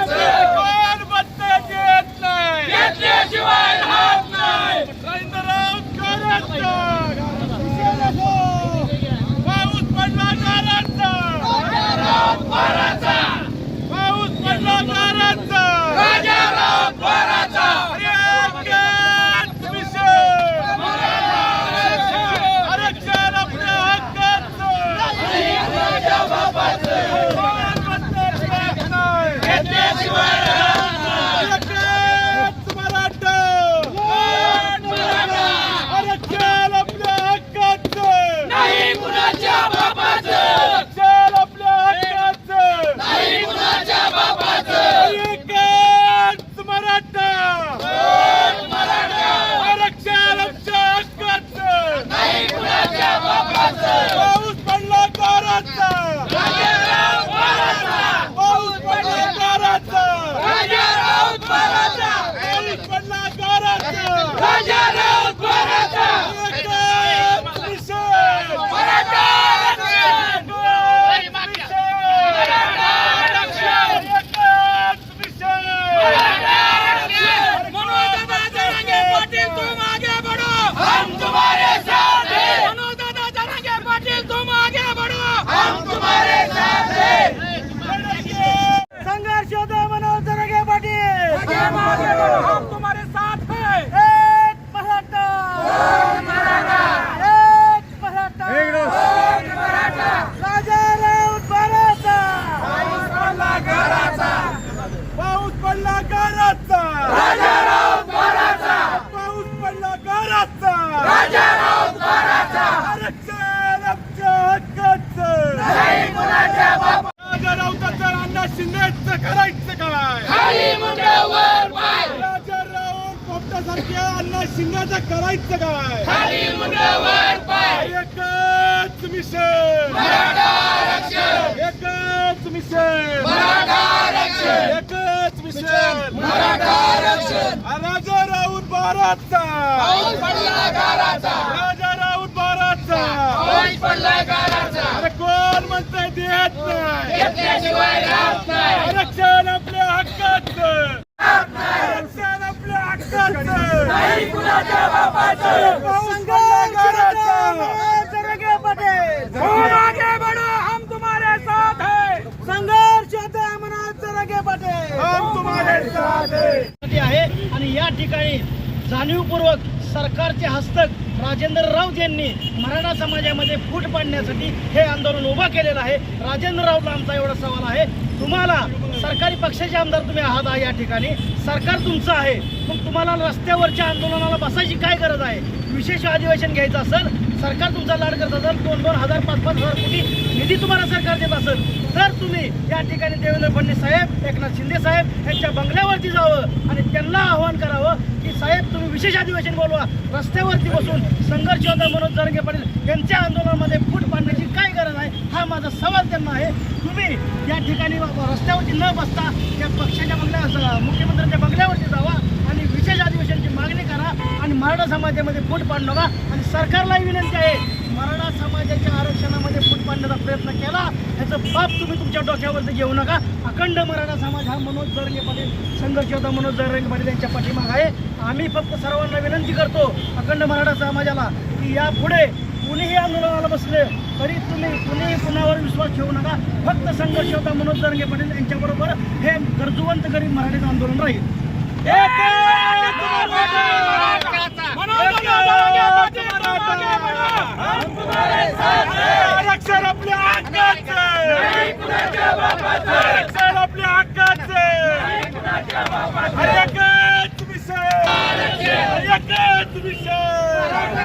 कोण बत्ते देत नाही, घेतल्याशिवाय राहत नाही. रवींद्रराव कारंजा पाऊस पडला कारंजा, पाऊस पडला कारंजा, राजाराव कारंजा. एकच विषय आरक्षण आपल्या हक्काचं, कोण बत्ते देत नाही, घेतल्याशिवाय राहत नाही. एकच मराठा, आरक्षण आपल्या हक्काचं, नाही कुणाच्या बापाचं. आरक्षण आपल्या हक्काचं, नाही कुणाच्या बापाचं. एकच मराठा, आरक्षण आमच्या हक्काचं, नाही कुणाच्या बापाचं. पाऊस पडला कारंजा, पाऊस पडला कारंजा, पाऊस पडला कारंजा. एकच विषय मराठा आरक्षण, एकच विषय मनोजदादा जरांगे पाटील, तुम आगे बढ़ो, हम तुम्हारे साथ हैं. मनोजदादा जरांगे पाटील, तुम आगे बढ़ो, हम तुम्हारे साथ हैं. संघर्ष होता मनोज जरांगे पाटील, हम तुम्हारे साथ हैं. एक मराठा, एक मराठा, राजाराव कारंजा. पाऊस पडला कारंजा, पाऊस पडला कारंजा. आरक्षण आमच्या हक्काचं, राजारावचं अण्णा शिंदेचं करायचं काय? राजाराव पोपटासारख्या अण्णा शिंदेचं करायचं काय? एकच मिशन, एकच मिशन, एकच मिशन. राजा राऊत बाराचा, राजा राऊत बाराचा. अरे कोण म्हणतंय देत नाही, आरक्षण आपल्या हक्काचं, आरक्षण आपल्या हक्काचं, नाही कुणाच्या बापाचं. पाऊस पडला कारंजा, जरांगे पाटील, कोण आगे बढ़ो, हम तुम्हारे साथ हैं. संघर्ष होता मनोज जरांगे पाटील, हम तुम्हारे साथ हैं. आहे आणि या ठिकाणी जाणीवपूर्वक सरकारचे हस्तक राजेंद्र राऊत यांनी मराठा समाजामध्ये फूट पाडण्यासाठी हे आंदोलन उभं केलेलं आहे. राजेंद्र राऊतला आमचा एवढा सवाल आहे, तुम्हाला सरकारी पक्षाचे आमदार तुम्ही आहात या ठिकाणी, सरकार तुमचं आहे, मग तुम्हाला रस्त्यावरच्या आंदोलनाला बसायची काय गरज आहे? विशेष अधिवेशन घ्यायचं असेल, सरकार तुमचा लाड करत असेल, 2-2 हजार 5-5 हजार कोटी निधी तुम्हाला सरकार देत असेल, तर तुम्ही या ठिकाणी देवेंद्र फडणवीस साहेब, एकनाथ शिंदे साहेब यांच्या बंगल्यावरती जावं आणि त्यांना आवाहन करावं की साहेब तुम्ही विशेष अधिवेशन बोलवा. रस्त्यावरती बसून संघर्ष होता मनोज जरांगे पाटील यांच्या आंदोलनामध्ये फूट पाडण्याची काय गरज आहे, हा माझा सवाल त्यांना आहे. तुम्ही या ठिकाणी रस्त्यावरती न बसता त्या पक्षाच्या मुख्यमंत्र्यांच्या बंगल्यावरती जावा आणि विशेष अधिवेशनाची मागणी करा आणि मराठा समाजामध्ये फूट पाडू नका. आणि सरकारलाही विनंती आहे, मराठा समाजाच्या आरक्षणामध्ये फूट पाडण्याचा प्रयत्न केला, याचं बाप तुम्ही तुमच्या डोक्यावरती घेऊ नका. अखंड मराठा समाज हा मनोज जरांगे पाटील, संघर्ष होता मनोज जरांगे पाटील यांच्या पाठीमाग आहे. आम्ही फक्त सर्वांना विनंती करतो अखंड मराठा समाजाला की यापुढे कुणीही आंदोलनाला बसले तरी तुम्ही कुणीही कुणावर विश्वास ठेवू नका. फक्त संघर्ष होता मनोज जरांगे पाटील यांच्याबरोबर हे गरजूवंत गरीब मराठीचं आंदोलन राहील.